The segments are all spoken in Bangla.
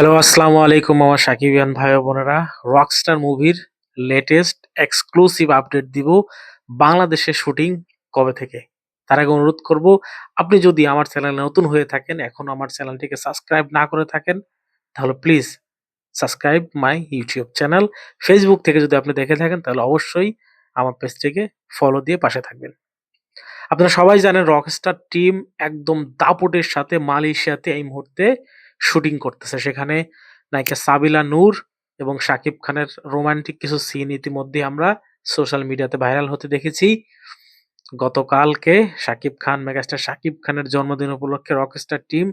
হ্যালো, আসসালামু আলাইকুম আমার সাকিবিয়ান ভাই ও বোনেরা। রকস্টার মুভির লেটেস্ট এক্সক্লুসিভ আপডেট দিব বাংলাদেশের শুটিং কবে থেকে। তার আগে অনুরোধ করব, আপনি যদি আমার চ্যানেলে নতুন হয়ে থাকেন, এখনো আমার চ্যানেলটিকে সাবস্ক্রাইব না করে থাকেন, তাহলে please subscribe my YouTube channel. Facebook থেকে যদি আপনি দেখে থাকেন তাহলে অবশ্যই আমার পেজটিকে ফলো দিয়ে পাশে থাকবেন। আপনারা সবাই জানেন রকস্টার টিম একদম দাপটের সাথে মালয়েশিয়াতে এই মুহূর্তে শুটিং করতেছে। সেখানে নায়িকা সাবিলা নূর এবং শাকিব খানের রোমান্টিক কিছু সিন ইতিমধ্যে আমরা সোশ্যাল মিডিয়াতে ভাইরাল হতে দেখেছি। গতকালকে মেগাস্টার শাকিব খানের জন্মদিন উপলক্ষে রকস্টার টিম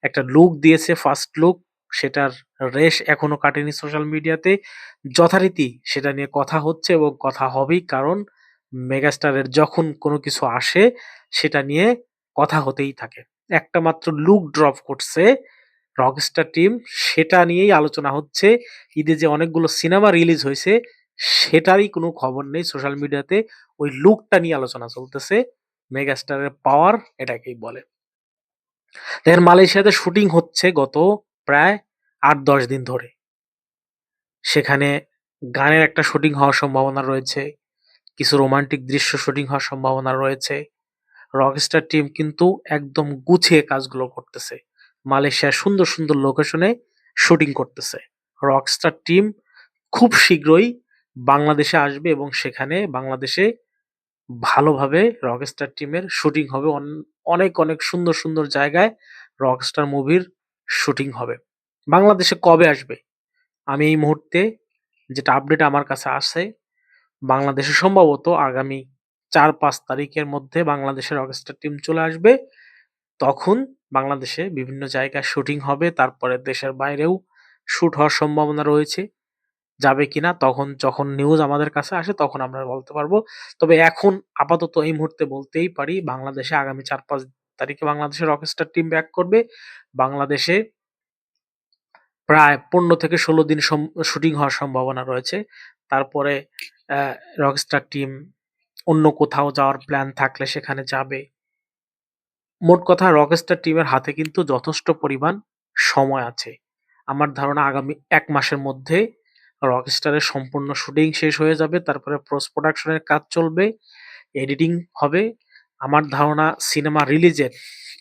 একটা লুক দিয়েছে, ফার্স্ট লুক। সেটার রেশ এখনো কাটেনি সোশ্যাল মিডিয়াতে। যথারীতি সেটা নিয়ে কথা হচ্ছে এবং কথা হবেই, কারণ মেগাস্টারের যখন কোনো কিছু আসে সেটা নিয়ে কথা হতেই থাকে। একটা মাত্র লুক ড্রপ করছে রকস্টার টিম, সেটা নিয়েই আলোচনা হচ্ছে। ঈদে যে অনেকগুলো সিনেমা রিলিজ হয়েছে সেটারই কোনো খবর নেই সোশ্যাল মিডিয়াতে। ওই লুকটা নিয়ে আলোচনা চলতেছে। মেগাস্টারের পাওয়ার এটাকেই বলে। দেখেন, মালয়েশিয়াতে শুটিং হচ্ছে গত প্রায় ৮-১০ দিন ধরে। সেখানে গানের একটা শুটিং হওয়ার সম্ভাবনা রয়েছে। কিছু রোমান্টিক দৃশ্য শুটিং হওয়ার সম্ভাবনা রয়েছে। রকস্টার টিম কিন্তু একদম গুছিয়ে কাজগুলো করতেছে। মালয়েশিয়ার সুন্দর, সুন্দর লোকেশনে শুটিং করতেছে। রকস্টার টিম খুব শীঘ্রই বাংলাদেশে আসবে এবং সেখানে বাংলাদেশে ভালোভাবে রকস্টার টিমের শুটিং হবে। অনেক, অনেক সুন্দর, সুন্দর জায়গায় রকস্টার মুভির শুটিং হবে। বাংলাদেশে কবে আসবে? আমি এই মুহূর্তে যেটা আপডেট আমার কাছে আছে, বাংলাদেশে সম্ভবত আগামী ৪-৫ তারিখের মধ্যে বাংলাদেশের রকস্টার টিম চলে আসবে। তখন বাংলাদেশে বিভিন্ন জায়গায় শুটিং হবে। তারপরে দেশের বাইরেও শুট হওয়ার সম্ভাবনা রয়েছে। যাবে কিনা তখন যখন নিউজ আমাদের কাছে আসে তখন আমরা বলতে পারবো। তবে এখন আপাতত এই মুহূর্তে বলতেই পারি, বাংলাদেশে আগামী ৪-৫ তারিখে বাংলাদেশের রকস্টার টিম ব্যাক করবে। বাংলাদেশে প্রায় ১৫ থেকে ১৬ দিন শুটিং হওয়ার সম্ভাবনা রয়েছে। তারপরে অ্যা রকস্টার টিম অন্য কোথাও যাওয়ার প্ল্যান থাকলে সেখানে যাবে। মোট কথা, রকস্টার টিমের হাতে কিন্তু যথেষ্ট পরিমাণ সময় আছে। আমার ধারণা আগামী ১ মাসের মধ্যে রকস্টারের সম্পূর্ণ শুটিং শেষ হয়ে যাবে। তারপরে পোস্ট প্রোডাকশন এর কাজ চলবে, এডিটিং হবে। আমার ধারণা সিনেমা রিলিজের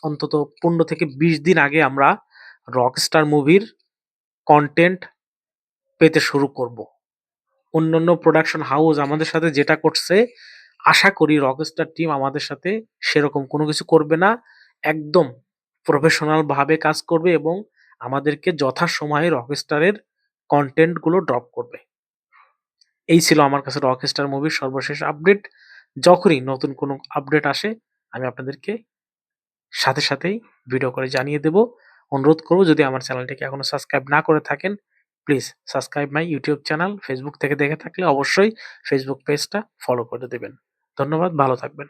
অন্তত ১৫ থেকে ২০ দিন আগে আমরা রকস্টার মুভির কনটেন্ট পেতে শুরু করব। অন্যান্য প্রোডাকশন হাউস আমাদের সাথে যেটা করছে, আশা করি রকস্টার টিম আমাদের সাথে সেরকম কোনো কিছু করবে না। একদম প্রফেশনাল ভাবে কাজ করবে এবং আমাদেরকে যথাসময়ে রকস্টারের কনটেন্ট গুলো ড্রপ করবে। এই ছিল আমার কাছে রকস্টার মুভির সর্বশেষ আপডেট। যখনই নতুন কোনো আপডেট আসে আমি আপনাদেরকে সাথে সাথেই ভিডিও করে জানিয়ে দেব। অনুরোধ করব, যদি আমার চ্যানেলটিকে এখনো সাবস্ক্রাইব না করে থাকেন, please subscribe my YouTube channel. Facebook থেকে দেখে থাকলে অবশ্যই ফেসবুক পেজটা ফলো করে দেবেন। ধন্যবাদ, ভালো থাকবেন।